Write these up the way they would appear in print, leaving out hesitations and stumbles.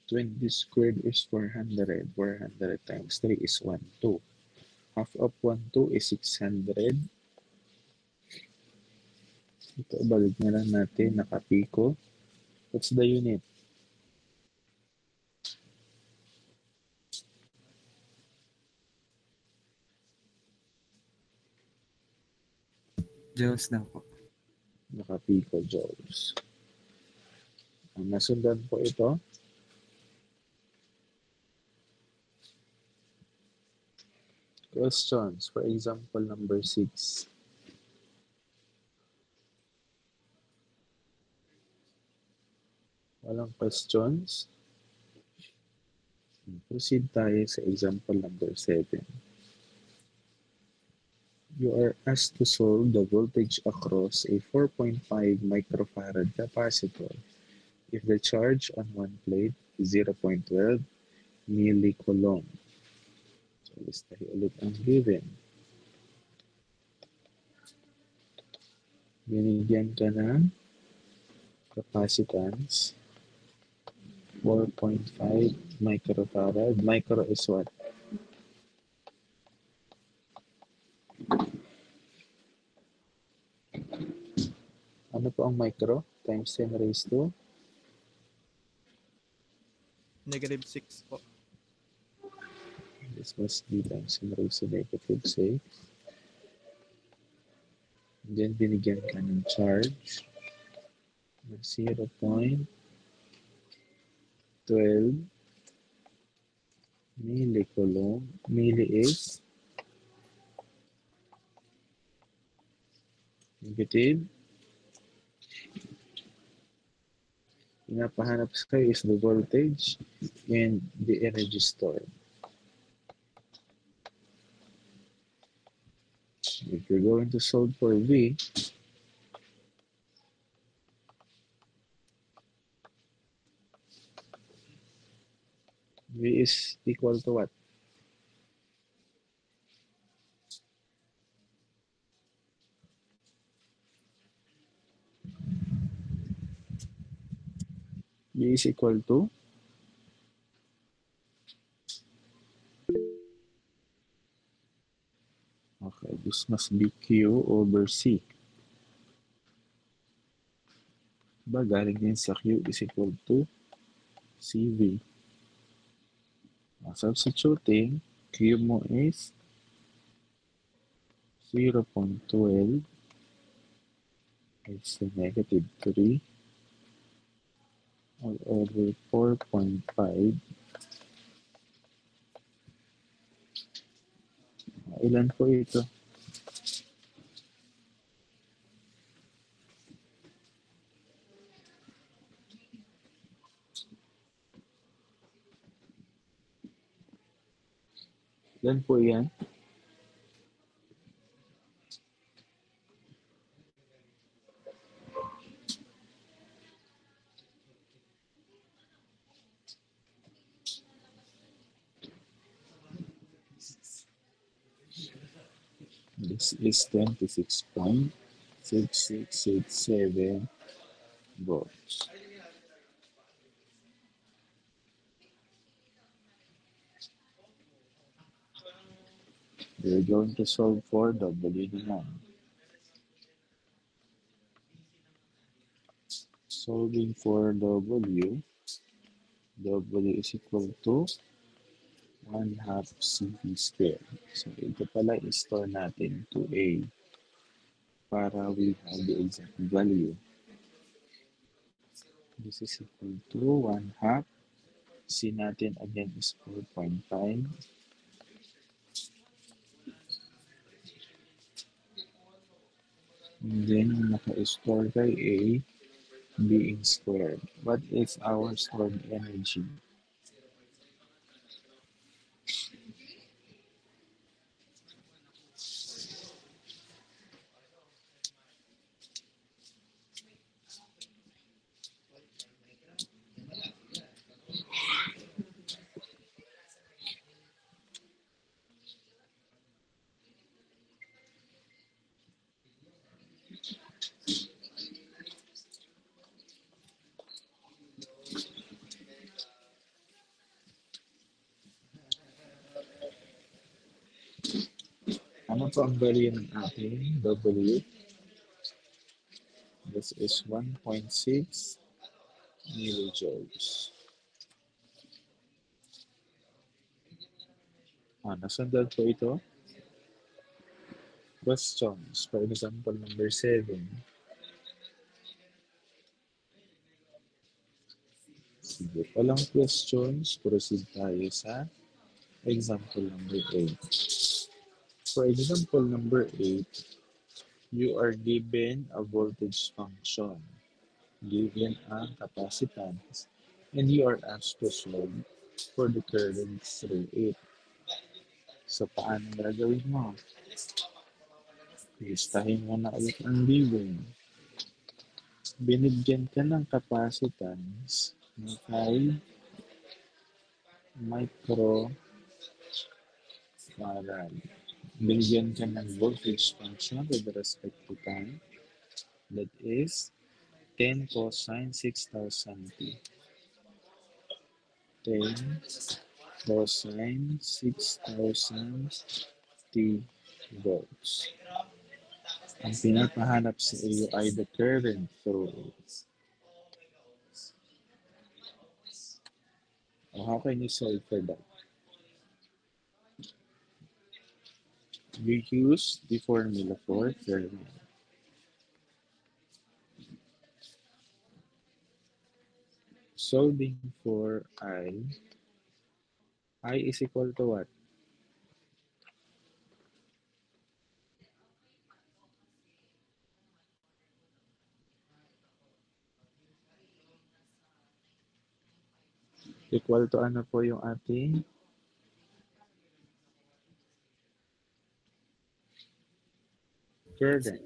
20 squared is 400. 400 times 3 is 12. Half of 12 is 600. Ito, balik na lang natin, nakapiko. What's the unit? Joules daw po. Nakapiko joules. Ang nasundan po ito, questions. For example, number 6. Walang questions? Proceed tayo sa example number 7. You are asked to solve the voltage across a 4.5 microfarad capacitor if the charge on one plate is 0.12 millicoulomb. So, listahin ulit ang given. Binigyan ka ng capacitance 4.5 microfarad. Micro is what? Ano po ang micro? Times 10 raised to? -6 po. This must be times 10 raised to negative 6. And then, binigyan ka ng charge na 0.12 millicoulomb. Milli is negative. Pinapahanap sa'yo is the voltage and the energy stored. If you're going to solve for V, V is equal to what? V is equal to okay, this must be Q over C. Diba, galing din sa Q is equal to CV. Substituting, Q mo is 0.12 is negative 3 all over 4.5. Ilan po ito? Ilan po yan? This is 26.6667 volts. We're going to solve for W naman. Solving for W, W is equal to 1/2 CV squared. So, ito pala i-store natin to A para we have the exact value. This is equal to 1/2. C natin again is 4.5. And then, naka-store kay A being squared. What is our stored energy? Ano po ang value ng ating W? This is 1.6 millijoules. Nasundan po ito. Questions. For example, number 7. Sige, walang questions. Proceed tayo sa example number 8. For example number 8, you are given a voltage function, given a capacitance, and you are asked to solve for the current through it. So, paano gagawin mo? Listahin mo na ulit ang given. Binigyan ka ng capacitance na 5 microfarad. Binigyan ka ng voltage function with respect to time. That is 10 cosine 6,000 t. 10 cosine 6,000 t volts. Ang pinapahanap sa iyo ay the current through it. How can you solve for that? You use the formula for current. Solving for I is equal to what? Equal to ano po yung ating current?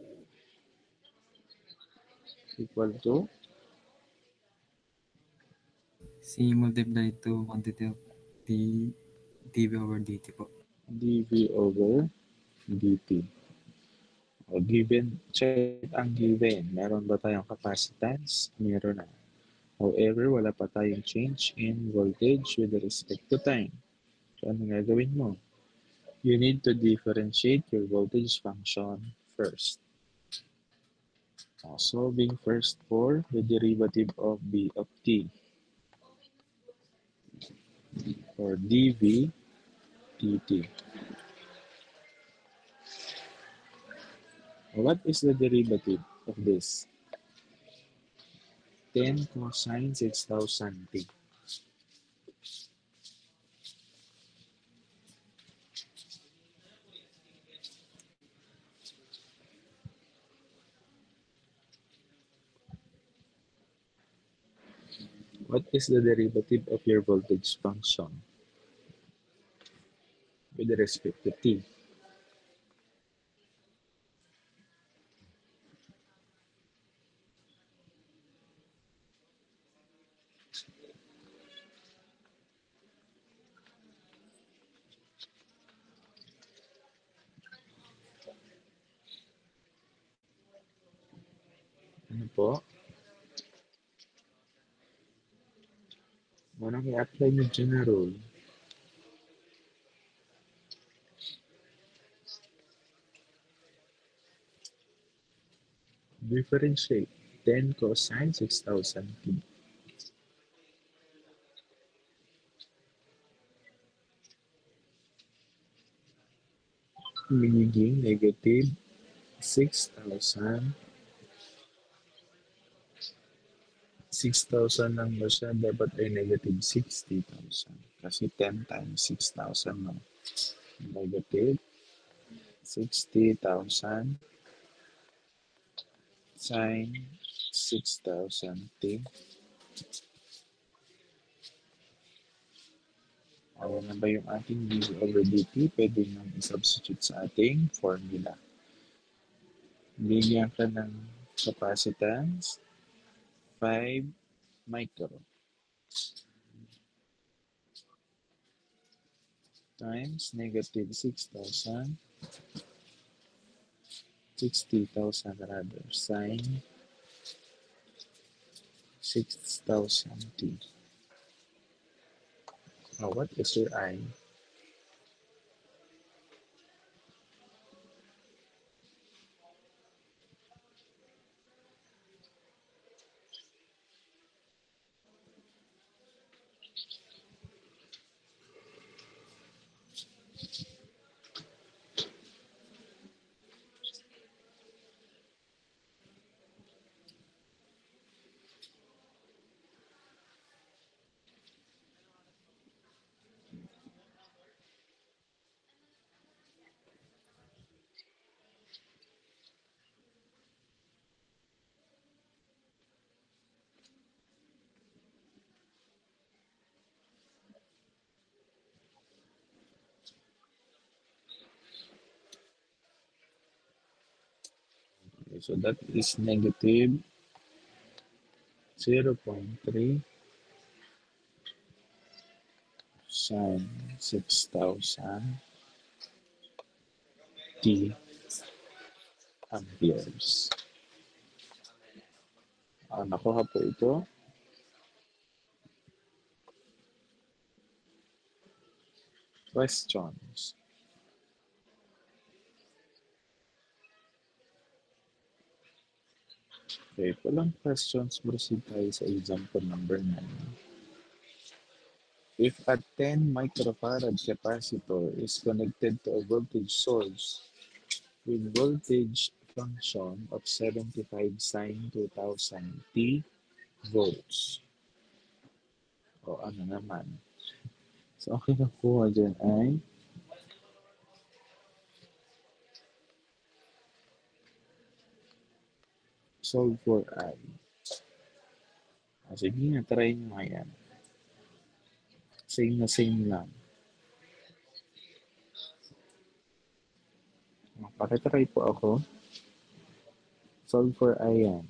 Equal to C multiply to quantity of dV over dt po. dV over dt. O given, check ang given. Meron ba tayong capacitance? Meron na. However, wala pa tayong change in voltage with respect to time. So, ano gagawin mo? You need to differentiate your voltage function first. Solving first for the derivative of B of t. Or dV dt. What is the derivative of this? 10 cosine 6,000 t. What is the derivative of your voltage function with respect to t? Ano po? Unang i-apply nyo dyan na rule. Differentiate 10 cosine 6,000 t. Magiging negative 6,000. 6,000 lang ba siya? Dapat ay negative 60,000. Kasi 10 times 6,000 no? Negative 60,000 sine 6,000 t. Awa na ba yung ating dV over dt? Pwede nang i-substitute sa ating formula. Bigyan ka ng capacitance 5 micro times negative 6,000 60,000 rather sine 6,000 t. What is your I? so that is negative 0.3 sine 6,000 t amperes. Nakuha po ito. Questions. Okay, walang questions. Proceed tayo sa example number 9. If a 10 microfarad capacitor is connected to a voltage source with voltage function of 75 sine 2000 t volts. O ano naman. So, ang kinukuha dyan ay solve for I. Sige nga, try nyo nga yan. Same na same lang. Pakitry po ako. Solve for I yan.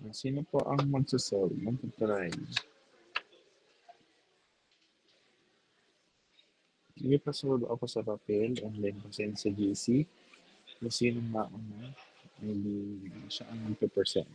So, sino po ang magsasolve? Mag-try. Sige pa solve ako sa papel and then pasend sa GC. Kung sinong mauna, maybe siya ang magpe-present.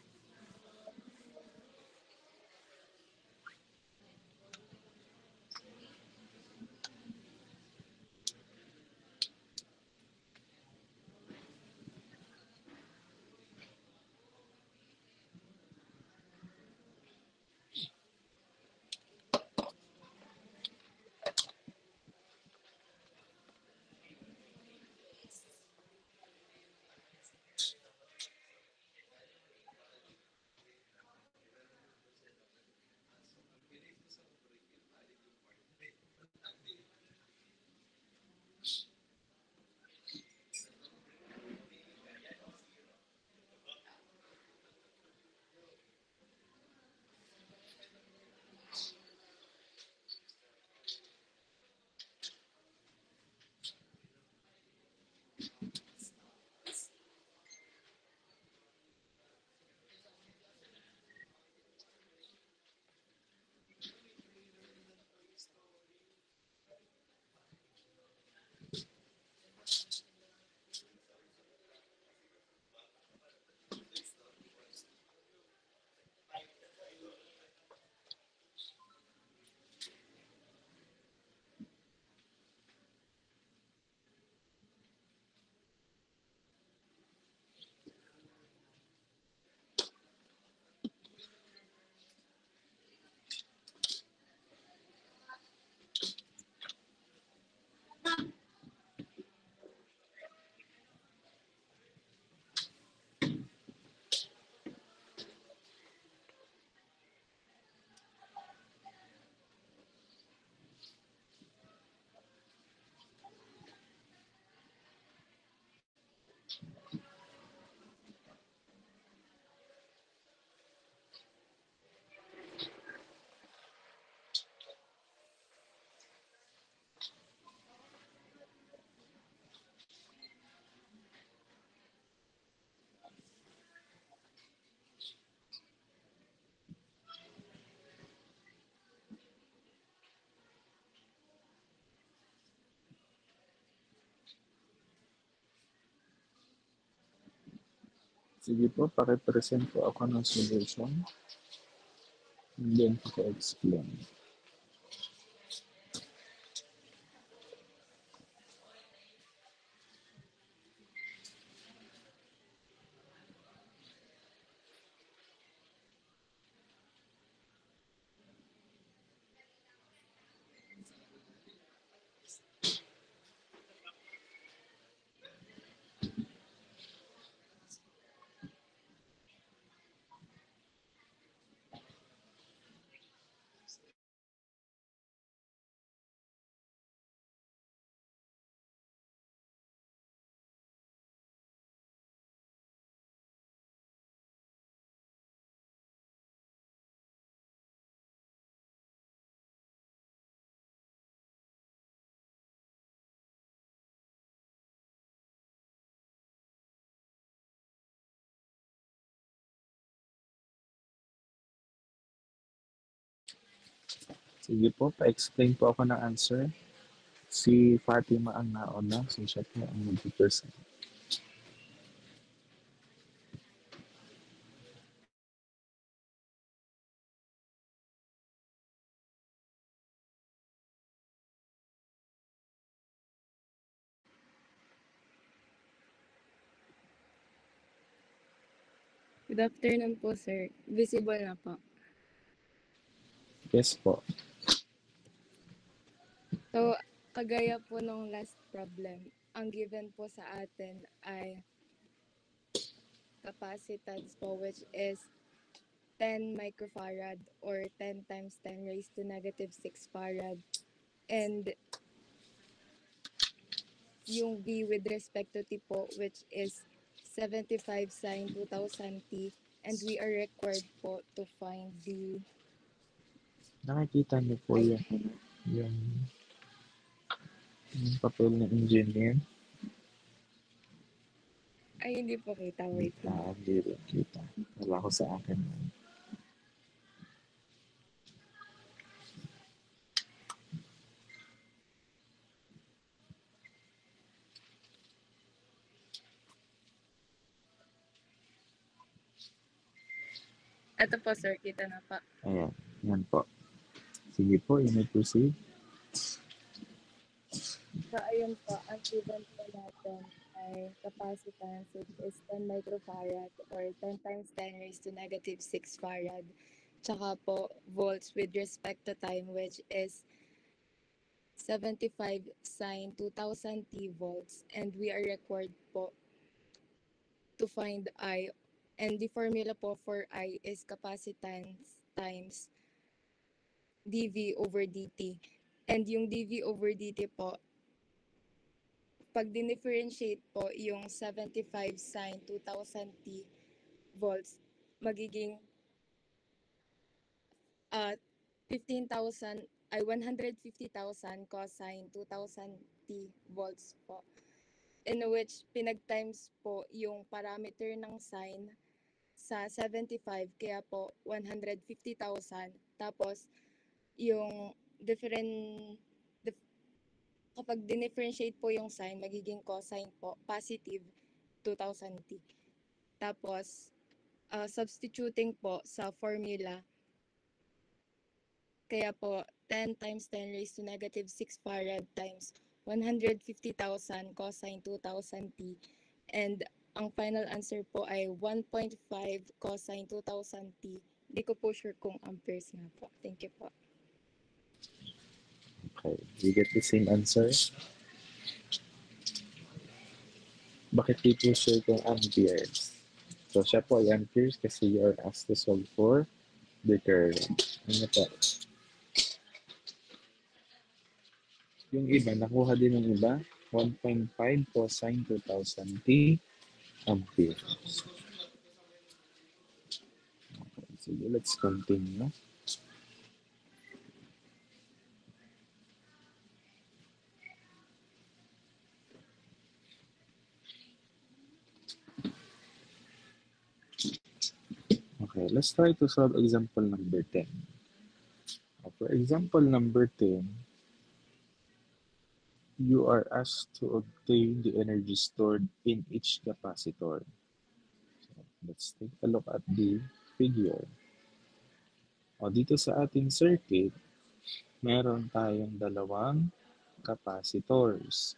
Sige po, pakipresent po ako ng solution. And then po-explain. Sige po, pa-explain po ako ng answer. Si Fatima ang nauna, so siya po ang mag-present. Good afternoon po, sir. Visible na po. Yes po. So, kagaya po nung last problem, ang given po sa atin ay capacitance po which is 10 microfarad or 10 times 10 raised to negative 6 farad. And yung V with respect to T po which is 75 sine 2000 T, and we are required po to find the Nakikita niyo po yung papel ng engineer. ay hindi po kita, wait lang. Hindi rin kita. Wala ko sa akin. Ito po, sir, kita na pa. Ayan, yan po. Sige po, you may proceed. So, ayun po, ang given po natin ay capacitance which is 10 microfarad or 10 times 10 raised to negative 6 farad. Tsaka po, volts with respect to time which is 75 sine 2000 T volts. And we are required po to find I. And the formula po for I is capacitance times dV over dt. And yung dV over dt po, pag dinifferentiate po yung 75 sine 2000 T volts, magiging 15,000 ay 150,000 cosine 2000 T volts po. In which pinag-times po yung parameter ng sine sa 75, kaya po 150,000. Tapos yung kapag dinifferentiate po yung sign, magiging cosine po, positive 2000 T. Tapos, substituting po sa formula, kaya po 10 times 10 raised to negative 6 farad times 150,000 cosine 2000 T. And ang final answer po ay 1.5 cosine 2000 T. Hindi ko po sure kung amperes nga po. Thank you po. Okay, we get the same answer. Bakit di po sure kung amperes? So, siya po ay amperes kasi you are asked to solve for the current. Ano po? Yung iba, nakuha din ng iba, 1.5 cosine 2000 T amperes. Okay, sige, let's continue. Okay, let's try to solve example number 10. For example number 10, you are asked to obtain the energy stored in each capacitor. So, Let's take a look at the figure. O dito sa ating circuit, meron tayong dalawang capacitors.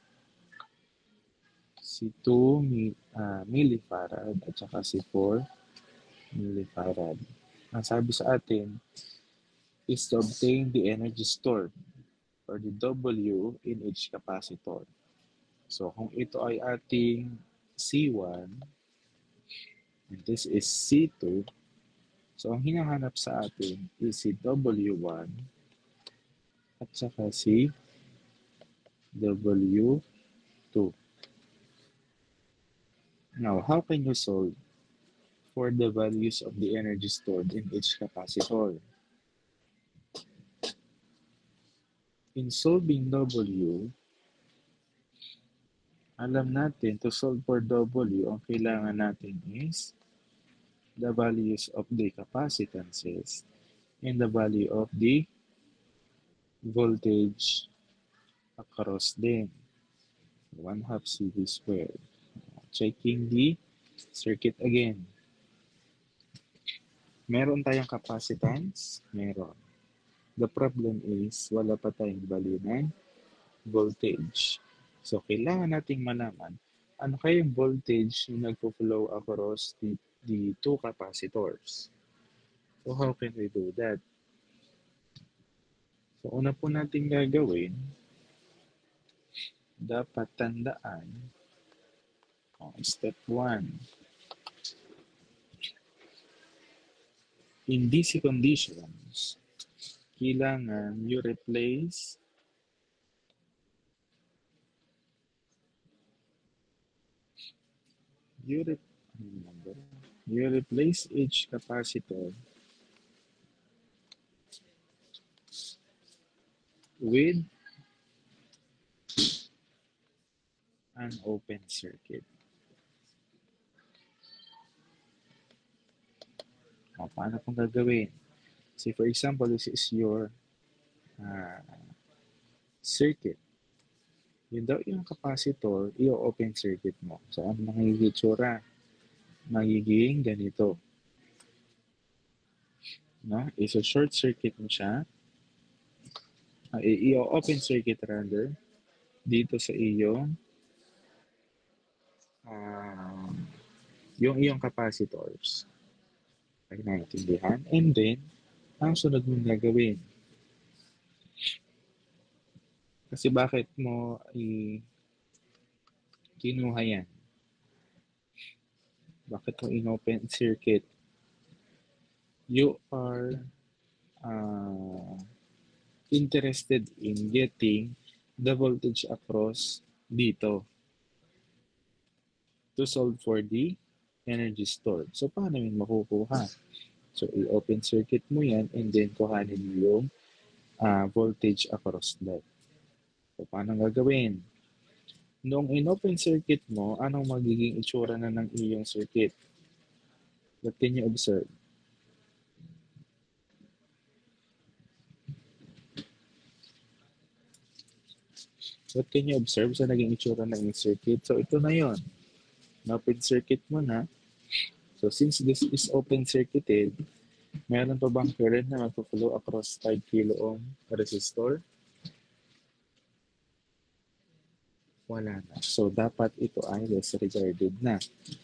Si 2 millifarad at saka si 4 millifarad. Ang sabi sa atin is to obtain the energy stored or the W in each capacitor. So kung ito ay ating C1 and this is C2, so ang hinahanap sa atin is si W1 at saka si W2. Now, how can you solve for the values of the energy stored in each capacitor? In solving W, alam natin to solve for W, ang kailangan natin is the values of the capacitances and the value of the voltage across them. 1/2 CV squared. Checking the circuit again. Meron tayong capacitance? Meron. The problem is, wala pa tayong value ng voltage. So, kailangan nating malaman ano kayong voltage yung nagpo-flow across the two capacitors. So, how can we do that? So, una po natin gagawin, dapat tandaan, step 1, in DC conditions, kailangan you replace each capacitor with an open circuit. Paano pong gagawin? Say for example, this is your circuit. Yun daw yung capacitor, i-open circuit mo. So, ano magiging itsura? Magiging ganito. No? I-short circuit mo siya. I-open circuit rather dito sa iyong yung iyong capacitors. Okay, naintindihan. And then, ang sunod mong gagawin. Kasi bakit mo kinuha yan? Bakit mo in-open circuit? You are interested in getting the voltage across dito to solve for the energy stored. So, paano yun makukuha? So, i-open circuit mo yan and then kuhanin mo yung voltage across that. So, paano gagawin? Noong in-open circuit mo, anong magiging itsura na ng iyong circuit? What can you observe? What can you observe sa naging itsura ng iyong circuit? So, ito na yon. Na-open circuit mo na. So, since this is open circuited, meron pa bang current na magpo-flow across 5 kilo ohm resistor? Wala na. So, dapat ito ay disregarded na.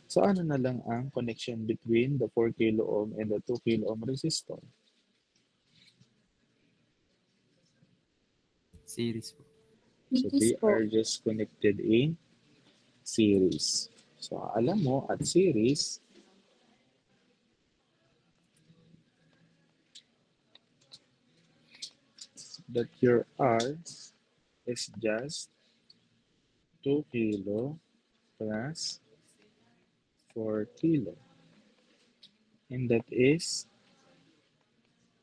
So, ano na lang ang connection between the 4 kilo ohm and the 2 kilo ohm resistor? Series po. So, they are just connected in series. So, alam mo, at series, that your R is just 2 kilo plus 4 kilo. And that is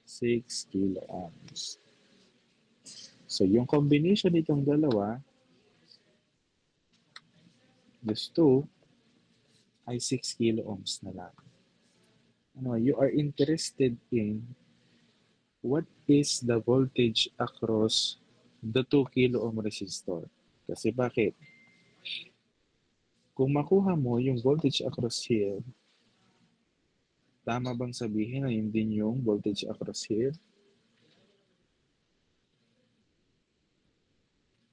6 kilo ohms. So, yung combination nitong dalawa, this 2, ay 6 kilo ohms na lang. You are interested in what is the voltage across the 2 kilo ohm resistor. Kasi bakit? Kung makuha mo yung voltage across here, Tama bang sabihin na yun din yung voltage across here?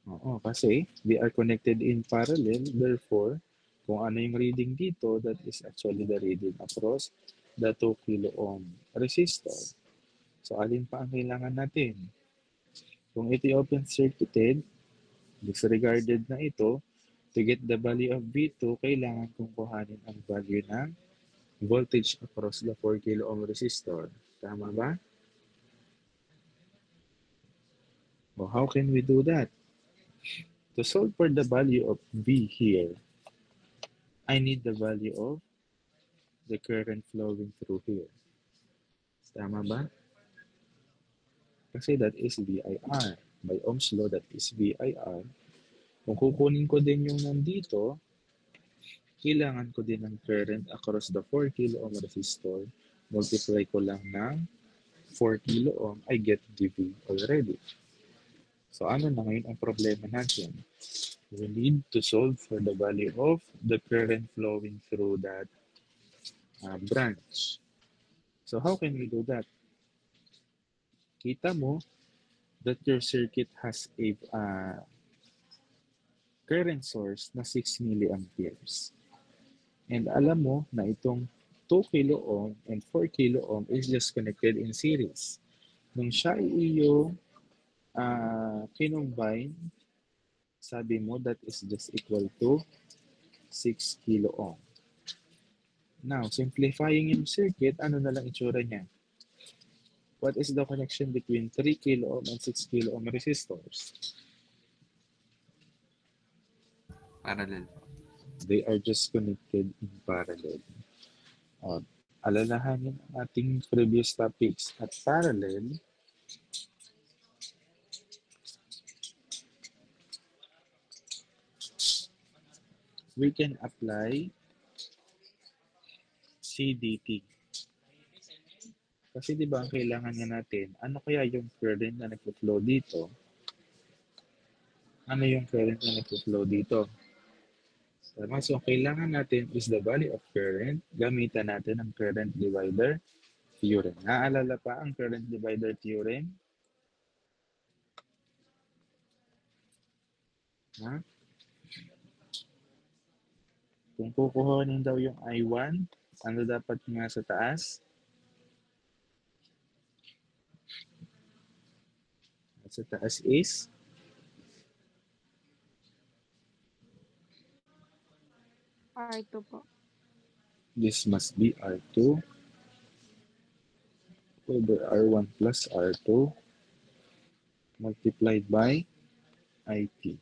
Oo, kasi they are connected in parallel. Therefore, kung ano yung reading dito, that is actually the reading across the 2 kilo ohm resistor. So, alin pa ang kailangan natin? Kung ito open circuited, disregarded na ito, to get the value of V2, kailangan kong kuhanin ang value ng voltage across the 4 kilo ohm resistor. Tama ba? O how can we do that? To solve for the value of V here, I need the value of the current flowing through here. Tama ba? Kasi that is VIR. By Ohm's law, that is VIR. Kung kukunin ko din yung nandito, kailangan ko din ng current across the 4 kilo ohm resistor. Multiply ko lang ng 4 kilo ohm, I get dV already. So ano na ngayon ang problema natin? We need to solve for the value of the current flowing through that branch. So how can we do that? Kita mo that your circuit has a current source na 6 milliamperes. And alam mo na itong 2 kilo ohm and 4 kilo ohm is just connected in series. Nung siya iyo kinombine, sabi mo that is just equal to 6 kilo ohm. Now, simplifying yung circuit, ano na lang itsura niya? What is the connection between 3 kilo ohm and 6 kilo ohm resistors? Parallel po. They are just connected in parallel. Alalahanin ang ating previous topics at parallel. We can apply CDT. Kasi di ba ang kailangan nga natin, ano kaya yung current na nagpo-flow dito? Ano yung current na nagpo-flow dito? Tama, so ang kailangan natin is the value of current. Gamitan natin ang current divider theorem. Naalala pa ang current divider theorem? Ha? Kung kukuhanin daw yung I1, ano dapat nga sa taas? Sa taas is R2 po. this must be R2 over R1 plus R2 multiplied by IT.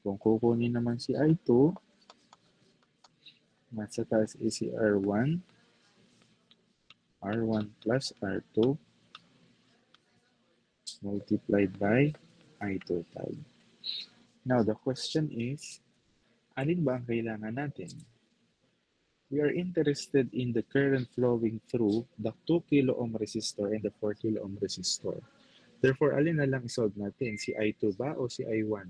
Kung kukunin naman si I2, nasa taas is si R1 plus R2 multiplied by I total. Now, the question is, alin ba ang kailangan natin? We are interested in the current flowing through the 2 kilo ohm resistor and the 4 kilo ohm resistor. Therefore, alin na lang isolve natin? Si I2 ba o si I1?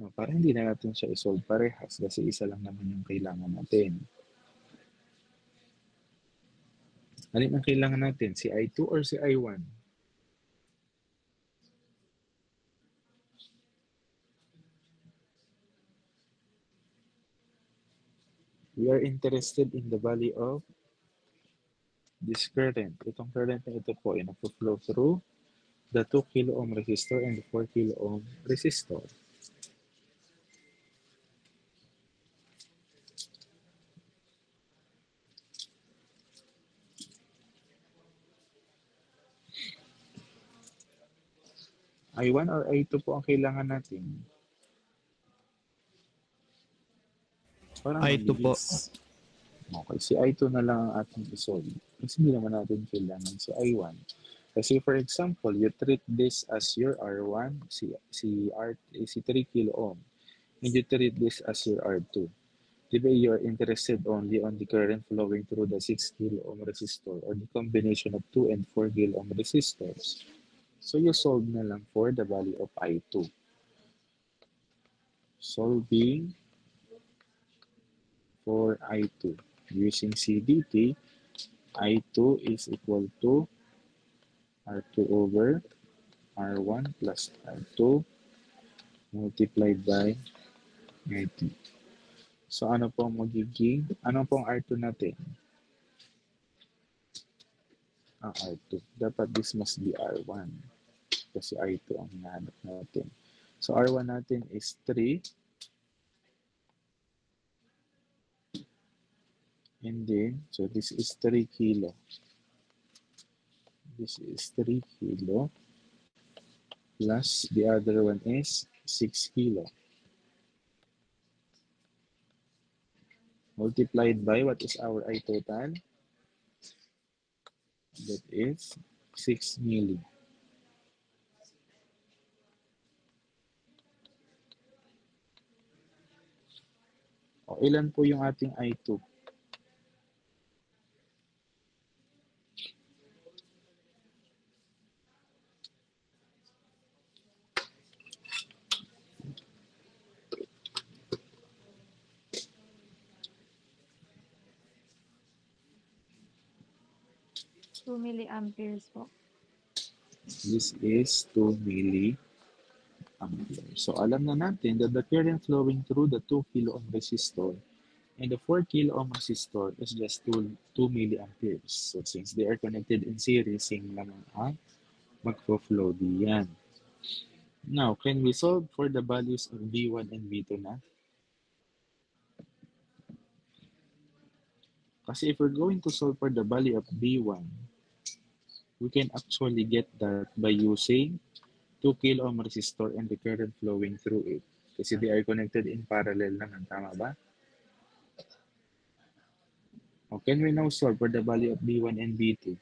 No, para hindi na natin siya isolve parehas kasi isa lang naman yung kailangan natin. Alin ang kailangan natin? Si I2 or si I1? We are interested in the value of this current. Itong current na ito po ay nagpo-flow through the 2 kilo ohm resistor and the 4 kilo ohm resistor. I1 or I2 po ang kailangan natin? Parang I2 po. mabilis. Okay, si I2 na lang ang ating isolve. Kasi hindi naman natin kailangan si I1. Kasi for example, you treat this as your R1, si 3 kilo ohm, and you treat this as your R2. Diba you're interested only on the current flowing through the 6 kilo ohm resistor or the combination of 2 and 4 kilo ohm resistors. So you solve na lang for the value of I2. Solving for I2 using CDT, I2 is equal to R2 over R1 plus R2 multiplied by R2. So ano pong magiging, ano pong R2 natin? R2. Dapat this must be R1 kasi R2 ang hinahanap natin. So R1 natin is 3 and then, so this is 3 kilo. This is 3 kilo plus the other one is 6 kilo. Multiplied by what is our I total? That is 6 milli. O, ilan po yung ating I2? Two milliamperes po. This is 2 milli ampere. So alam na natin that the current flowing through the 2 kilo ohm resistor and the 4 kilo ohm resistor is just 2 milliamperes. So since they are connected in series, same naman ang magpo-flow diyan. Now, can we solve for the values of V1 and V2 na? Kasi if we're going to solve for the value of V1, we can actually get that by using 2 kilo ohm resistor and the current flowing through it. Kasi they are connected in parallel naman. Tama ba? O, can we now solve for the value of V1 and V2?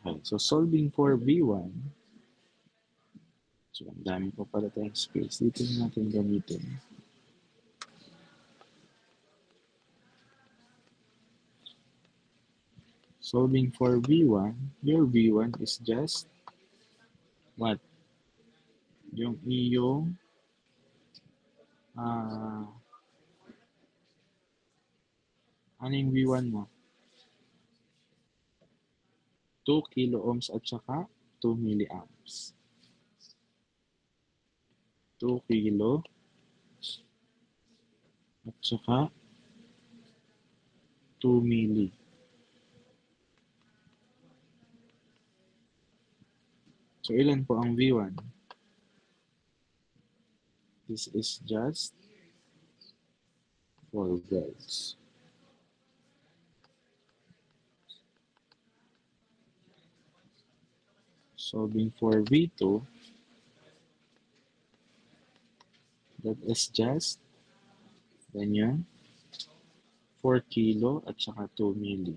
Okay, so solving for V1, so ang dami po pala tayong space. Dito na natin gamitin. Solving for V1, your V1 is just what? Yung iyong ano yung V1 mo? 2 kilo ohms at saka 2 milliamps. 2 kilo at saka 2 milli. So, ilan po ang V1? This is just 4 volts. Solving for V2, that is just ganyan, 4 kilo at saka 2 milli.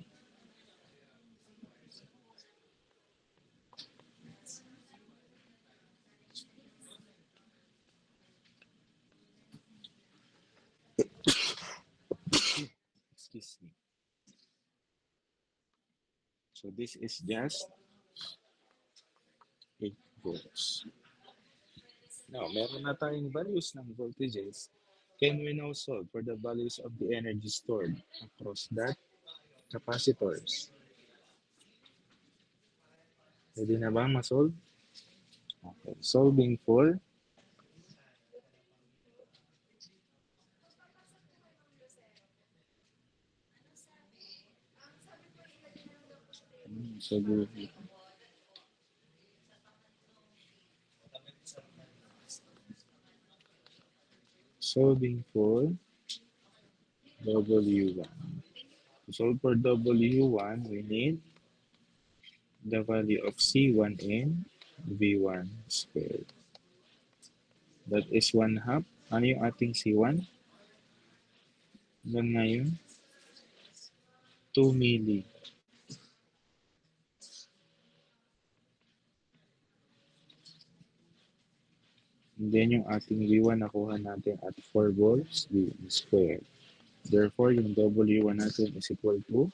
Excuse me. So this is just 8 volts. Now, meron na tayong values ng voltages. Can we now solve for the values of the energy stored across that capacitors? Pwede na ba ma-solve? Okay. Solving for solving for W1. To solve for W1, we need the value of C1 and V1 squared. That is 1/2. Ano yung ating C1? Doon nga yun. 2 milli. And then yung ating V1 nakuha natin at 4 volts, V1 squared. Therefore, yung W1 natin is equal to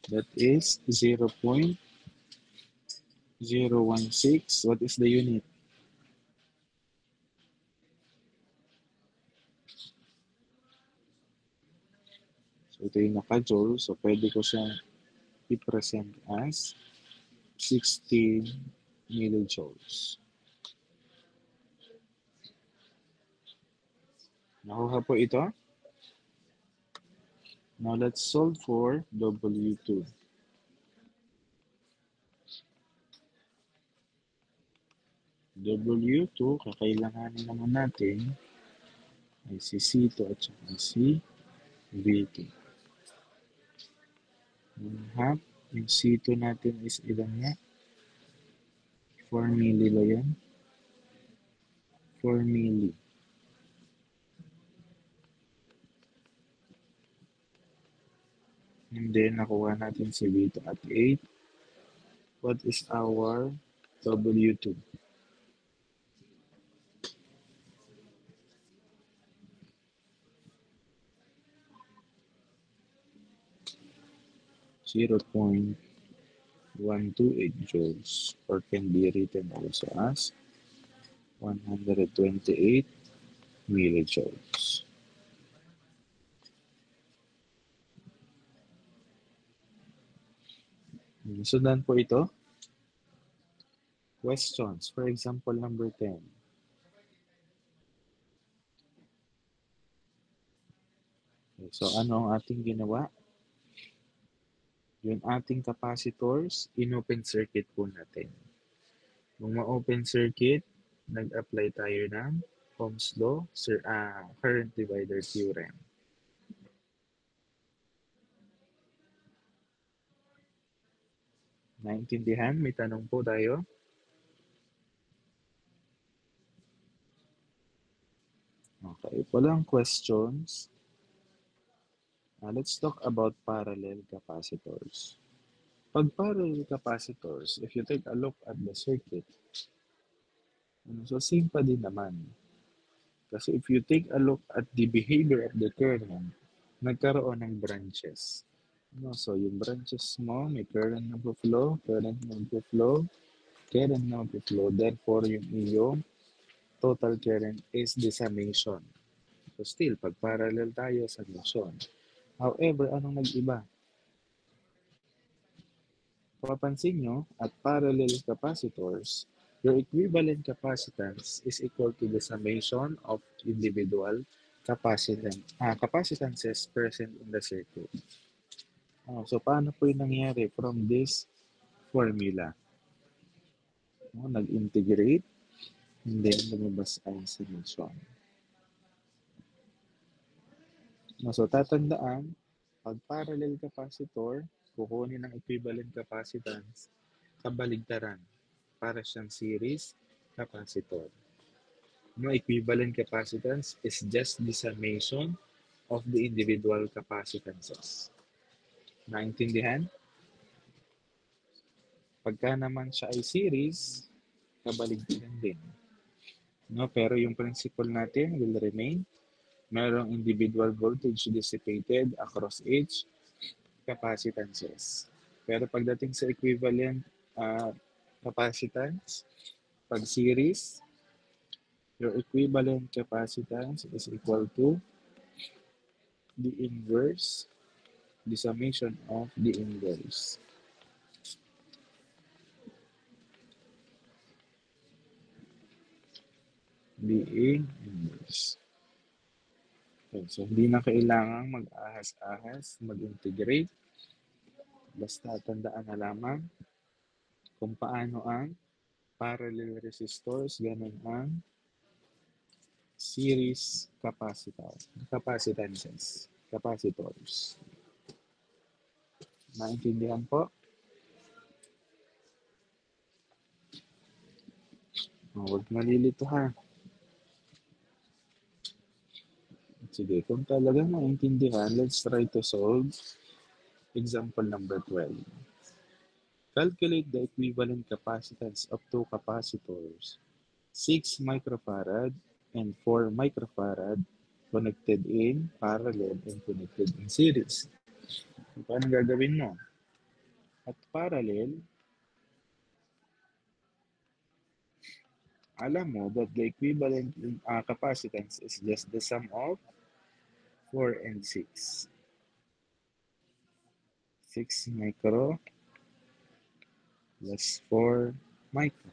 That is 0.016. What is the unit? So ito yung naka-joule. So pwede ko siyang i-present as 16 millijoules. Nakuha po ito. Now let's solve for W2. W2, kakailanganin naman natin ay si C2 at saka si V2. Yung C2 natin is ilan nga? 4 milli ba yan? 4 milli. And then, nakuha natin si V2 at 8. What is our W2? Zero 0.128 joules, or can be written also as 128 millijoules. Sundan po ito. Questions. For example, number 10. Okay, so ano ang ating ginawa? Yung ating capacitors, in-open circuit po natin. Nung ma-open circuit, nag-apply tayo ng Ohm's law, current divider theorem. Naintindihan? May tanong po tayo? Okay, walang questions. Let's talk about parallel capacitors. Pag parallel capacitors, if you take a look at the circuit, so same pa din naman. Kasi if you take a look at the behavior of the current, nagkaroon ng branches. So yung branches mo, may current na flow, current na flow, current na flow. Therefore, yung iyong total current is the summation. So still, pag parallel tayo, summation. However, anong nag-iba? Papansin nyo, at parallel capacitors, your equivalent capacitance is equal to the summation of individual capacitances present in the circuit. So, paano po yung nangyari from this formula? Nag-integrate, and then lumabas ay summation. So, tatandaan, pag parallel capacitor, kukunin ng equivalent capacitance, kabaligtaran, para siyang series capacitor. No, equivalent capacitance is just the summation of the individual capacitances. Naintindihan? Pagka naman siya ay series, kabaligtaran din. No, pero yung principle natin will remain. Merong individual voltage dissipated across each capacitances. Pero pagdating sa equivalent capacitance, pag series, your equivalent capacitance is equal to the inverse, the summation of the inverse. Being inverse. Okay, so hindi na kailangang mag-ahas-ahas, mag-integrate. Basta tandaan na lamang kung paano ang parallel resistors, ganun ang series capacitances, capacitors. Naintindihan po? Huwag malilito ha. Sige, kung talagang naintindihan, let's try to solve example number 12. Calculate the equivalent capacitance of two capacitors, 6 microfarad and 4 microfarad, connected in parallel and connected in series. Paano gagawin mo? at parallel, alam mo that the equivalent capacitance is just the sum of 4 and 6. 6 micro plus 4 micro.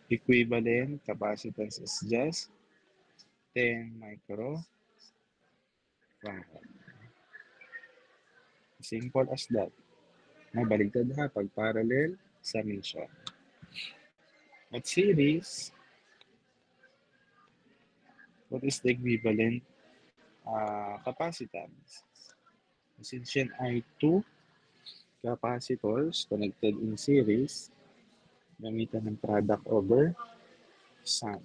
Equivalent capacitance is just 10 micro farad. Simple as that. Mabaligtad ha pag parallel summation. At series, what is the equivalent capacitance? Since yan ay 2 capacitors connected in series, gamitan ng product over sum.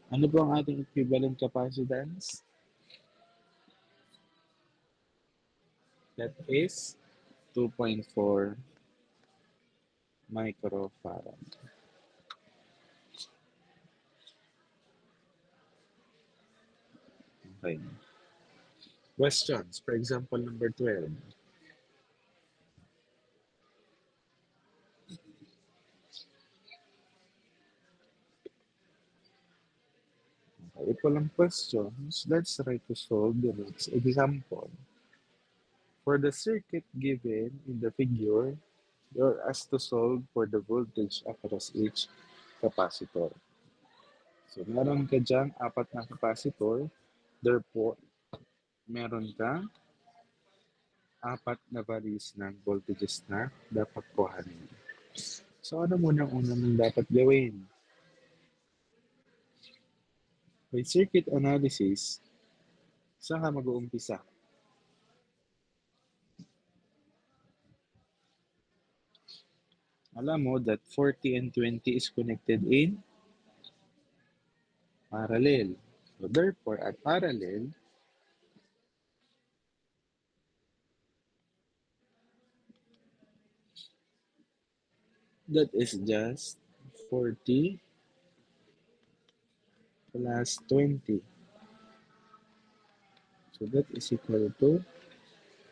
Ano po ang ating equivalent capacitance? That is 2.4 microfarad. Okay. Questions. For example, number 12. Okay, if walang questions, let's try to solve the next example. For the circuit given in the figure, you're asked to solve for the voltage across each capacitor. So, meron ka dyan 4 na capacitor. Therefore, meron ka 4 na values ng voltages na dapat kuhanin. So, ano muna ang una mong dapat gawin? By circuit analysis, saan ka mag-uumpisa? Alam mo that 40 and 20 is connected in parallel. So, therefore, at parallel, that is just 40 plus 20. So that is equal to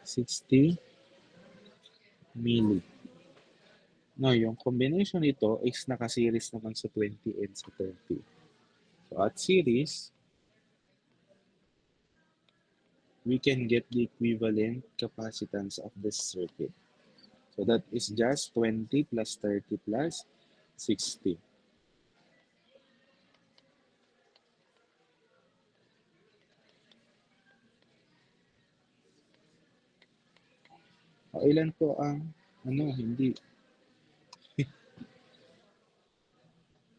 60 milli. Now, yung combination nito is naka-series naman sa 20 and sa 30. So at series, we can get the equivalent capacitance of this circuit. So that is just 20 plus 30 plus 60. O ilan po ang, hindi.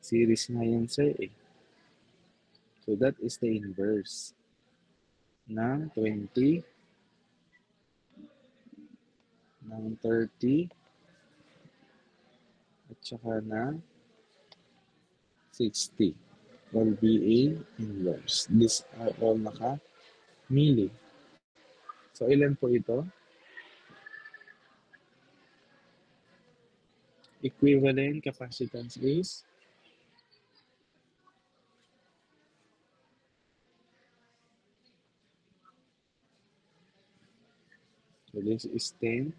Series nga yan, sir, eh. So that is the inverse ng 20, ng 30, at saka ng 60. All be a inverse. These are all naka-milli. So ilan po ito? Equivalent capacitance is so this is 10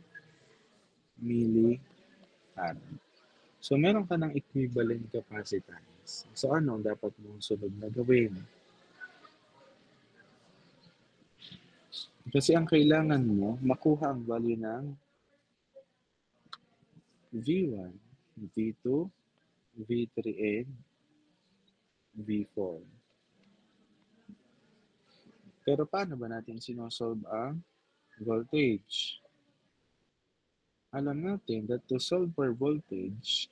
millifarad. So meron ka ng equivalent capacitance. So ano ang dapat mong sunod na gawin? Kasi ang kailangan mo, makuha ang value ng V1, V2, V3, and V4. Pero paano ba natin sinosolve ang voltage? Alam natin that to solve for voltage,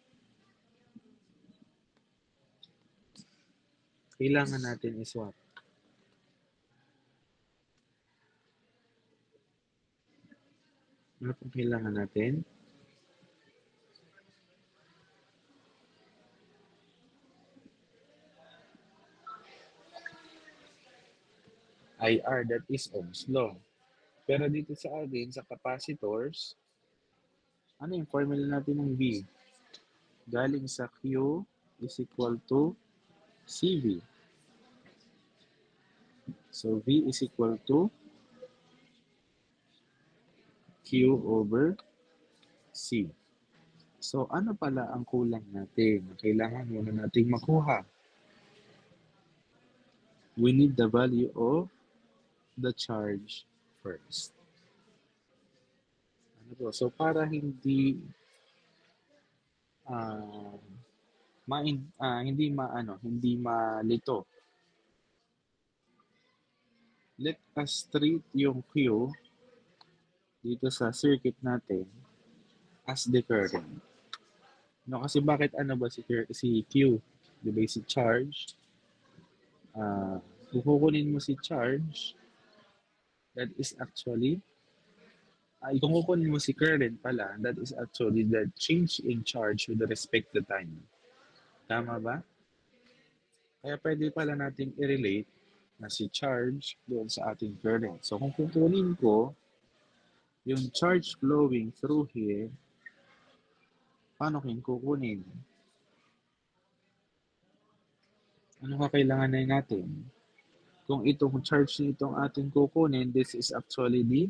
kailangan natin iswap. Ano pong kailangan natin? IR, that is Ohm's law. Pero dito sa atin, sa capacitors, Ano yung formula natin ng V? Galing sa Q is equal to CV. So, V is equal to Q over C. So, ano pala ang kulang natin? Kailangan muna nating makuha. We need the value of the charge first. Ano po? So, para hindi hindi malito. Let us treat yung Q dito sa circuit natin as the current. No, kasi bakit si Q? Di ba si charge? Kung kukunin mo si charge, that is actually, kung kukunin mo si current pala, that is actually the change in charge with respect to time. Tama ba? Kaya pwede pala natin i-relate na si charge doon sa ating current. So kung kukunin ko yung charge flowing through here, paano ko yung kukunin? Ano kailangan na natin? Kung itong charge nitong ating kukunin, this is actually the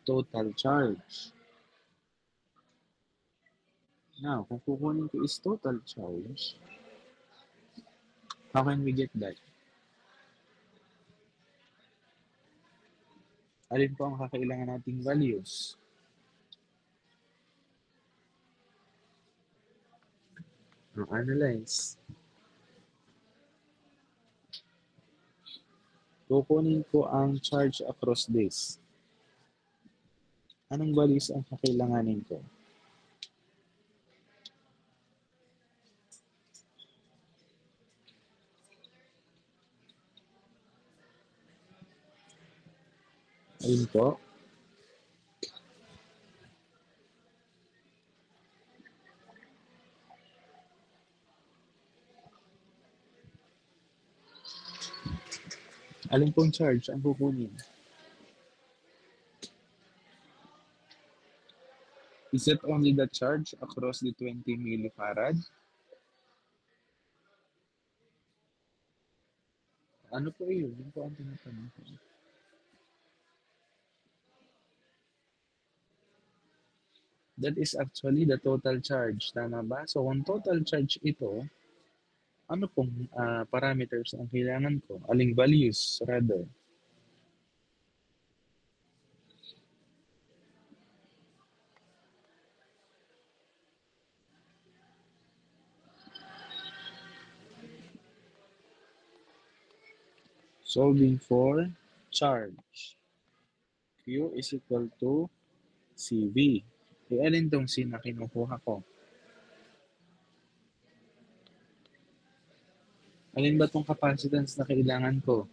total charge. Now, kung kukunin ko is total charge, how can we get that? Alin po ang kakailangan nating values? Analyze. Kukunin ko ang charge across this. Anong values ang kakailanganin ko? Ayun po. Alin pong charge ang kukunin? Is it only the charge across the 20 millifarad? Ano po yun? Yun po ang tinatanong ko. That is actually the total charge. Tama ba? So, kung total charge ito, ano pong parameters ang kailangan ko? Aling values, rather? Solving for charge. Q is equal to CV. Alin tong C na kinukuha ko? Alin ba tong capacitance na kailangan ko?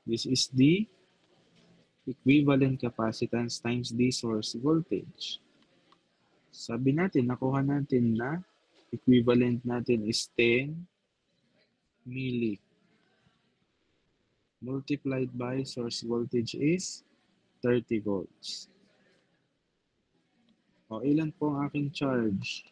This is the equivalent capacitance times the source voltage. Sabi natin, nakuha natin na equivalent natin is 10 milli. Multiplied by source voltage is 30 volts. O, ilan po ang aking charge?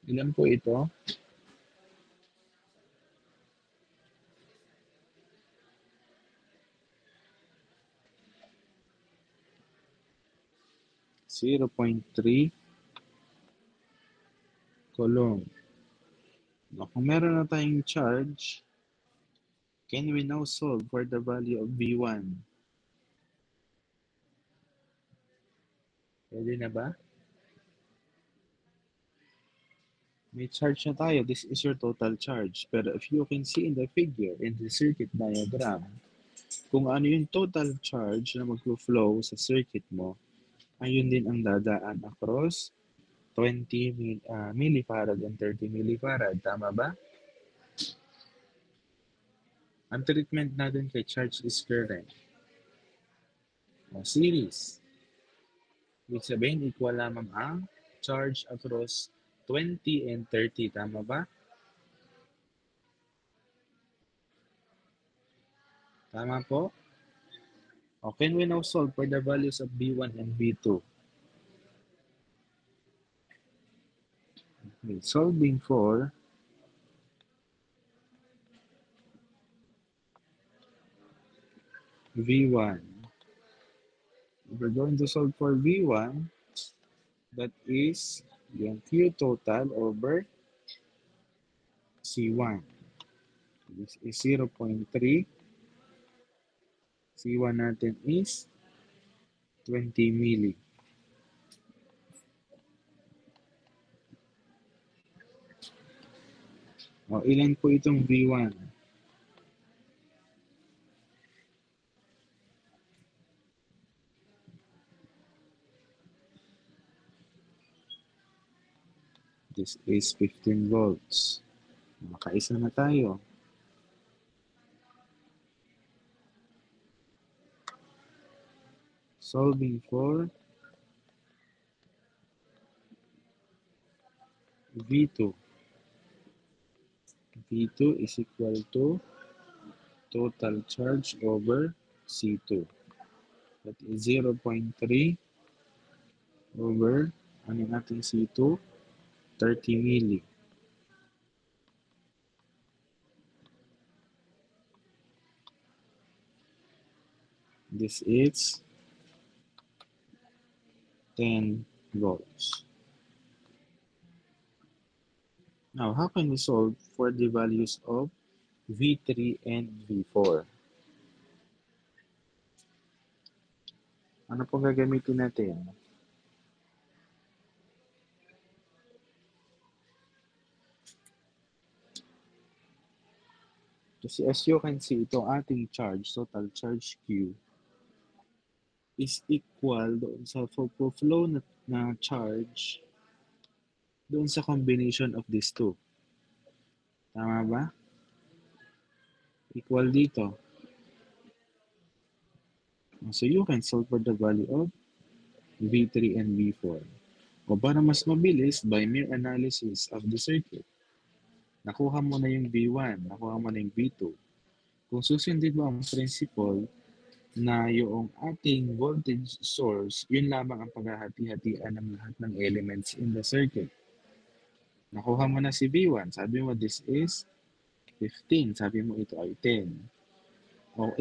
Ilan po ito? .3 coulomb. Now, kung meron na tayong charge, can we now solve for the value of V1? Pwede na ba? May charge na tayo. This is your total charge. Pero if you can see in the figure, in the circuit diagram, kung ano yung total charge na mag-flow sa circuit mo, ayun din ang dadaan across millifarad and 30 millifarad. Tama ba? Ang treatment natin kay charge is current. Series. Ibig sabihin, equal lamang ang charge across 20 and 30. Tama ba? Tama po? Can we now solve for the values of V1 and V2? Okay, solving for V1. We're going to solve for V1. That is yung Q total over C1. This is 0.3. C1 natin is 20 milli. Ilan po itong V1? This is 15 volts. Makaisa na tayo. Solving for V2. V2 is equal to total charge over C2. That is 0.3 over ano natin C2? 30 milli. This is 10 volts. Now, how can we solve for the values of V3 and V4? Ano pong gagamitin natin? Kasi as you can see, itong ating charge, total charge Q, is equal doon sa flow na charge doon sa combination of these two. Tama ba? Equal dito. So you can solve for the value of V3 and V4. O para mas mabilis, by mere analysis of the circuit, nakuha mo na yung V1, nakuha mo na yung V2. Kung susundin mo ang principle na yung ating voltage source, yun lamang ang paghahati-hatian ng lahat ng elements in the circuit. Nakuha mo na si V1, sabi mo this is 15, sabi mo ito ay 10.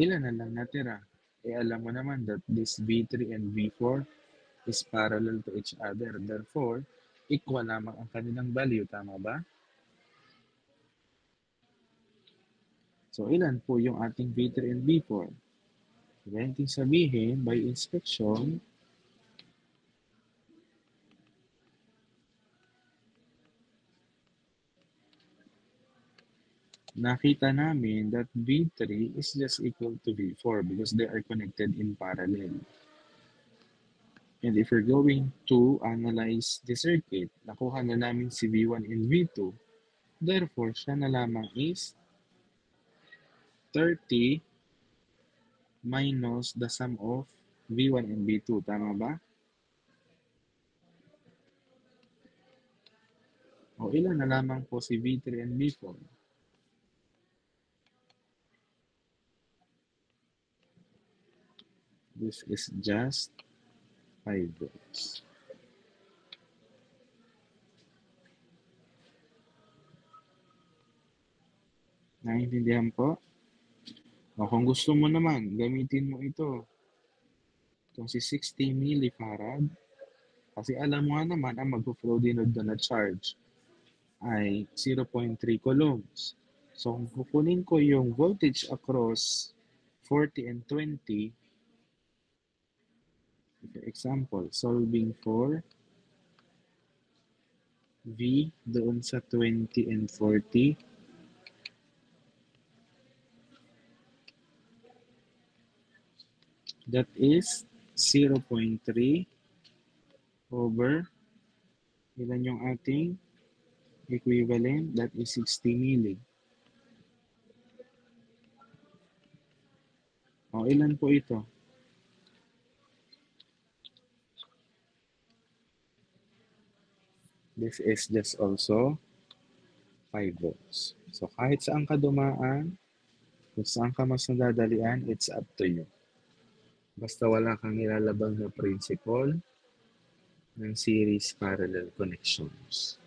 Ilan na lang natira? Alam mo naman that this V3 and V4 is parallel to each other. Therefore, equal lamang ang kanilang value. Tama ba? So, ilan po yung ating V3 and V4? Ganting sabihin, by inspection, nakita namin that V3 is just equal to V4 because they are connected in parallel. And if we're going to analyze the circuit, nakuha na namin si V1 and V2. Therefore, siya na lamang is 30 minus the sum of V1 and V2. Tama ba? Ilan na lamang po si V3 and V4? This is just 5 volts. Naiintindihan po? Kung gusto mo naman, gamitin mo ito. Itong si 60 millifarad. Kasi alam mo nga naman, ang mag-flow din doon na charge ay 0.3 coulombs. So, kung kukunin ko yung voltage across 40 and 20, for example, solving for V doon sa 20 and 40, that is 0.3 over Ilan yung ating equivalent? That is 60 milli. O, ilan po ito? This is just also 5 volts. So, kahit saan ka dumaan, kung saan ka mas nadadalian, it's up to you. Basta wala kang nilalabang na principle ng series parallel connections.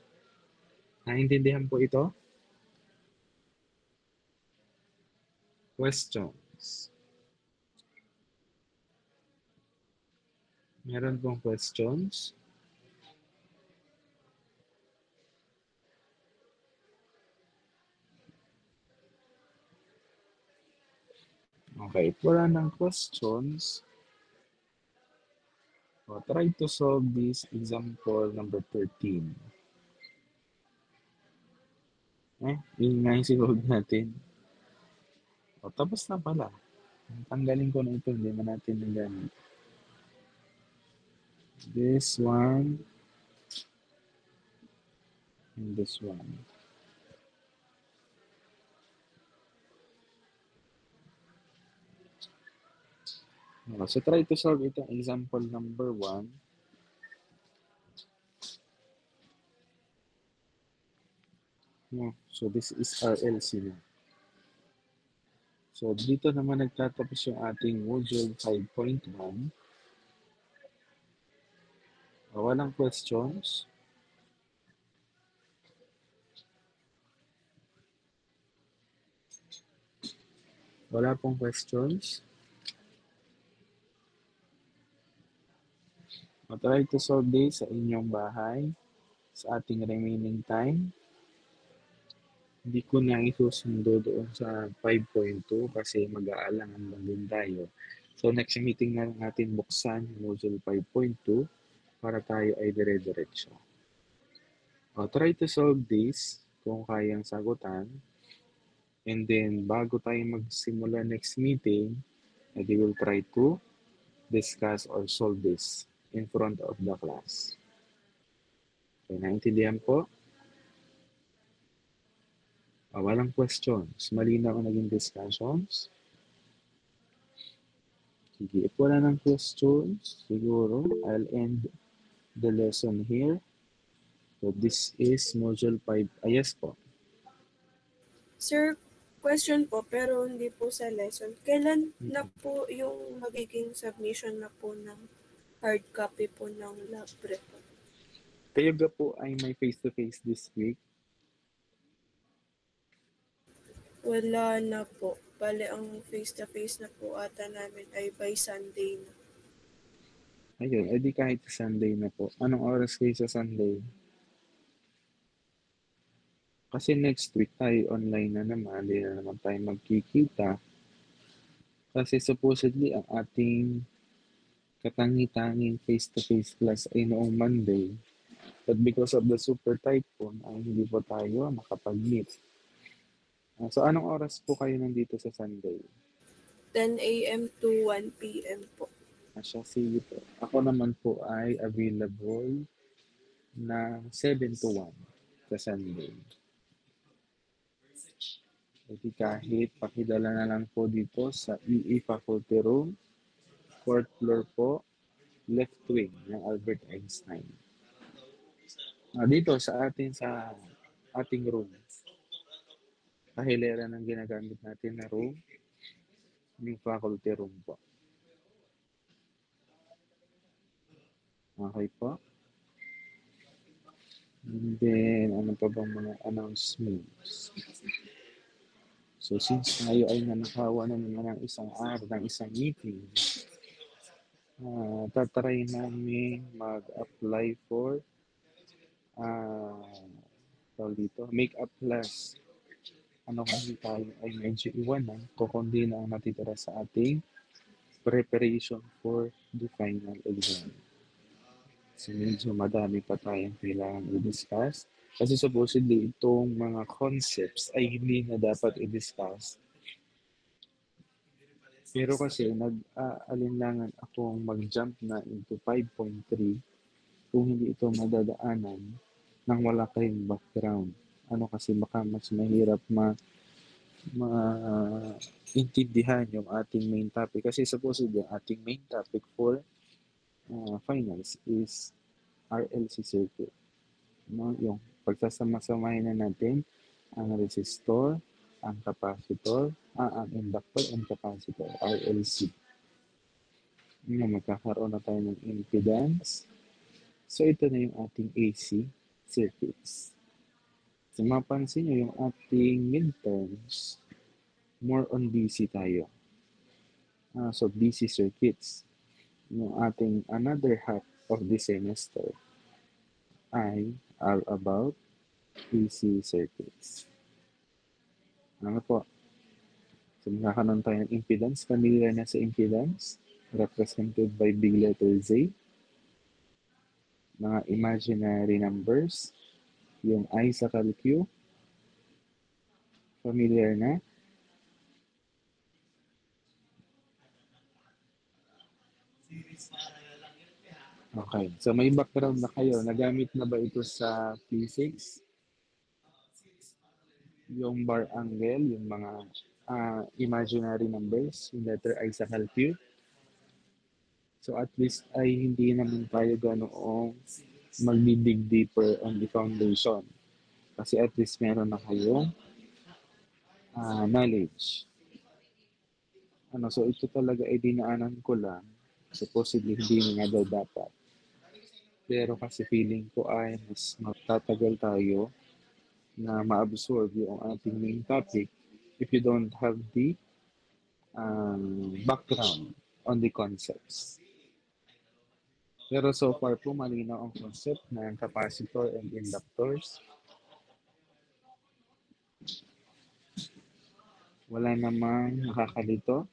Naintindihan po ito? Questions? Meron pong questions? Okay, if wala ng questions, try to solve this example number 13. Yun nga yung solve natin. Tapos na pala. Tanggalin ko na ito, hindi na natin nagamit. This one, and this one. So try to solve ito. Example number 1. So this is our LC na. So dito naman nagtatapos yung ating module 5.1. Walang questions. Wala pong questions. Try to solve this sa inyong bahay sa ating remaining time. Hindi ko na isusundo doon sa 5.2 kasi mag-aalangan lang din tayo. So next meeting na lang natin buksan module 5.2 para tayo ay dire-diretso. Try to solve this kung kayang sagutan. And then bago tayo magsimula next meeting, we will try to discuss or solve this in front of the class. Okay, naintindihan po? Walang questions. Malinaw ang naging discussions. Sige, if wala ng questions, siguro I'll end the lesson here. So this is module 5. Yes po. Sir, question po pero hindi po sa lesson. Kailan na po yung magiging submission na po ng hard copy po ng lab report? Kayo ga po ay may face-to-face this week? Wala na po. Bale, ang face-to-face na po ata namin ay by Sunday na. Ayun, edi kahit Sunday na po. Anong oras kayo sa Sunday? Kasi next week tayo online na naman. Hindi na naman tayo magkikita. Kasi supposedly ang ating katangi-tanging face-to-face class ay noong Monday. But because of the super typhoon, ay hindi po tayo makapag-meet. So anong oras po kayo nandito sa Sunday? 10 a.m. to 1 p.m. po. Sige po. Ako naman po ay available na 7 to 1 sa Sunday. Jadi kahit pakidala na lang po dito sa EE Faculty Room, 4th floor po, left wing ng Albert Einstein. Dito sa ating room. Kahilera ng ginagamit natin na room, yung faculty room po. Okay po. And then, ano pa bang mga announcements? So, since tayo ay nanakawa na naman ng isang araw, ng isang meeting, tatry namin mag-apply for make-up class. Kasi tayo ay medyo iwanan kung kundi na ang natitira sa ating preparation for the final exam. So medyo madami pa tayong kailangan i-discuss. Kasi supposedly itong mga concepts ay hindi na dapat i-discuss. Pero kasi nag-alinlangan akong mag-jump na into 5.3 kung hindi ito madadaanan nang wala kayong background. Kasi baka mas mahirap intindihan yung ating main topic. Kasi supposedly, yung ating main topic for finals is RLC circuit. Yung pagsasama-samahin na natin ang resistor, ang capacitor, ang inductor and capacitor, RLC. Magkakaroon na tayo ng impedance. So, ito na yung ating AC circuits. So, mapansin nyo yung ating midterms, more on DC tayo. So, DC circuits. Yung ating another half of the semester ay all about AC circuits. Po? So, magkakaroon tayo ng impedance. Familiar na sa impedance, represented by big letter Z. Mga imaginary numbers, yung I sa Q. Familiar na? Okay. So, may background na kayo. Nagamit na ba ito sa physics? Yung bar angle, yung mga imaginary numbers, yung letter I sa Q. So at least ay hindi naman tayo ganoong mag-dig deeper on the foundation. Kasi at least meron na kayong knowledge. So ito talaga ay dinaanan ko lang. Supposedly hindi nga daw dapat. Pero kasi feeling ko ay mas matatagal tayo na ma-absorb yung ating main topic if you don't have the background on the concepts. Pero so far po, malinaw ang concept ng capacitor and inductors. Wala namang nakakalito.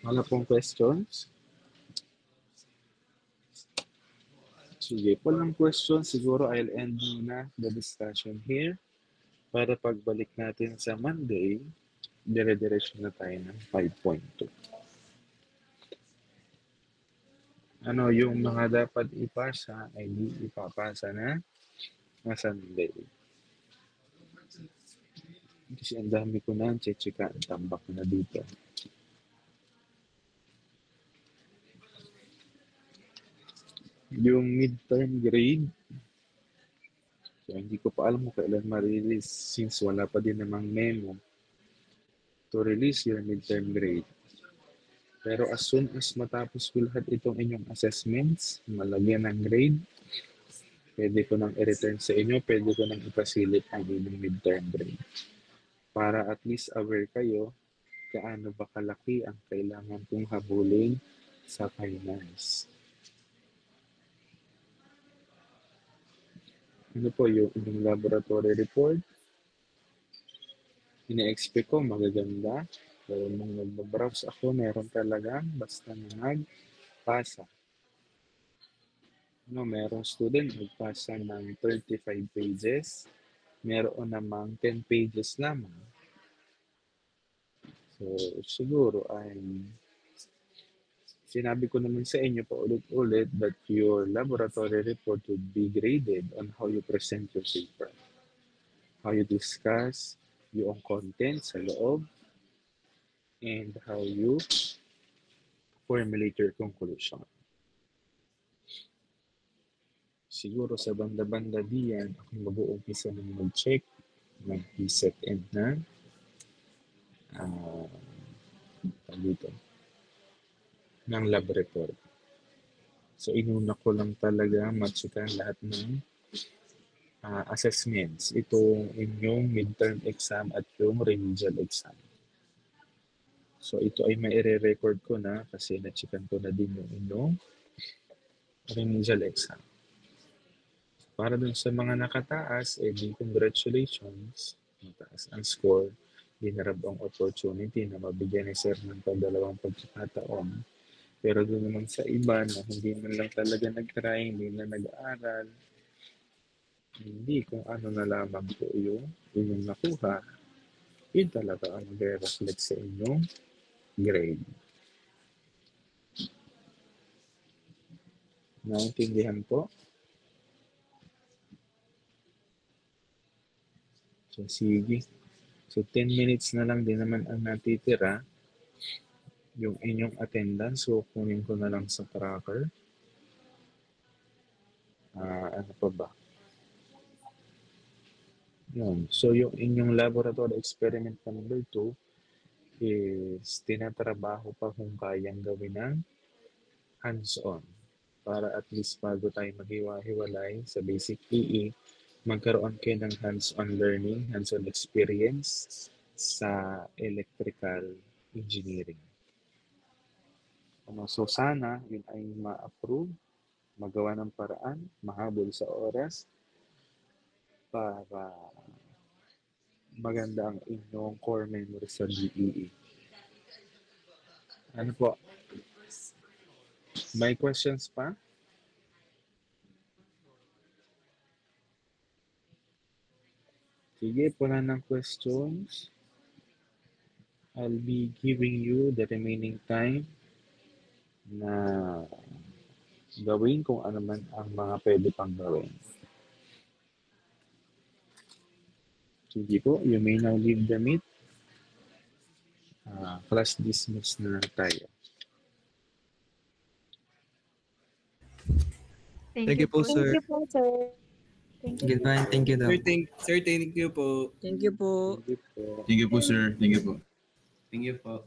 Wala pong questions? Sige, walang questions. Siguro I'll end muna the discussion here para pagbalik natin sa Monday, dire-diretso na tayo ng 5.2. Yung mga dapat ipasa ay hindi ipapasa na Sunday. Kasi ang dami ko na, chika, tambak na dito. Yung midterm grade, so hindi ko pa alam kung kailan ma-release since wala pa din namang memo to release your midterm grade. Pero as soon as matapos ko lahat itong inyong assessments, malagyan ng grade, pwede ko nang i-return sa inyo, pwede ko nang ipasilip ang inyong midterm grade. Para at least aware kayo kaano ba kalaki ang kailangan kong habulin sa finance. Yung inyong laboratory report? Ina-expect ko magaganda. Pero nung nag-browse ako, meron talagang basta na nagpasa. Merong student nagpasa ng 35 pages. Meron namang 10 pages lamang. So, siguro ay sinabi ko naman sa inyo pa ulit-ulit that your laboratory report would be graded on how you present your paper. How you discuss yung content sa loob, and how you formulate your conclusion. Siguro sa banda-banda diyan, ako mag-uumpisa ng mag-check ng PSET and na dito ng lab report. So inuna ko lang talaga matsukan lahat ng assessments. Itong inyong midterm exam at yung remedial exam. So ito ay maire-record ko na kasi na-checkan ko na din yung inyong remedial exam. Para dun sa mga nakataas, congratulations. Mataas ang score. Dinarab ang opportunity na mabigyan ni sir ng pagdalawang pagkakataon. Pero doon naman sa iba na hindi man lang talaga nag-try, hindi na nag-aaral, hindi kung ano na lamang po yung inyong nakuha, Yun talaga ang mag-reflect sa inyong grade. Naintindihan po? So, sige. So, 10 minutes na lang din naman ang natitira. Yung inyong attendance, so kunin ko na lang sa tracker. Ano pa ba? Yun. So, yung inyong laboratory experiment number 2 is tinatrabaho pa kung kayang gawin ng hands-on. Para at least bago tayo maghiwa-hiwalay sa basic PE, magkaroon kayo ng hands-on learning, hands-on experience sa electrical engineering. So sana yun ay ma-approve, magawa ng paraan, mahabol sa oras para maganda ang inyong core memory sa GEE. Ano po? May questions pa? Sige, wala ng questions. I'll be giving you the remaining time na gawin kung ano man ang mga pwede pang gawin. Sige po, you may now leave the meet. Class dismiss na tayo. Thank you po, sir. Thank you po, sir. Thank you. Goodbye. Thank you daw. Sir, thank you po. Thank you po. Sige po. Thank you po, sir. Thank you po. Thank you po.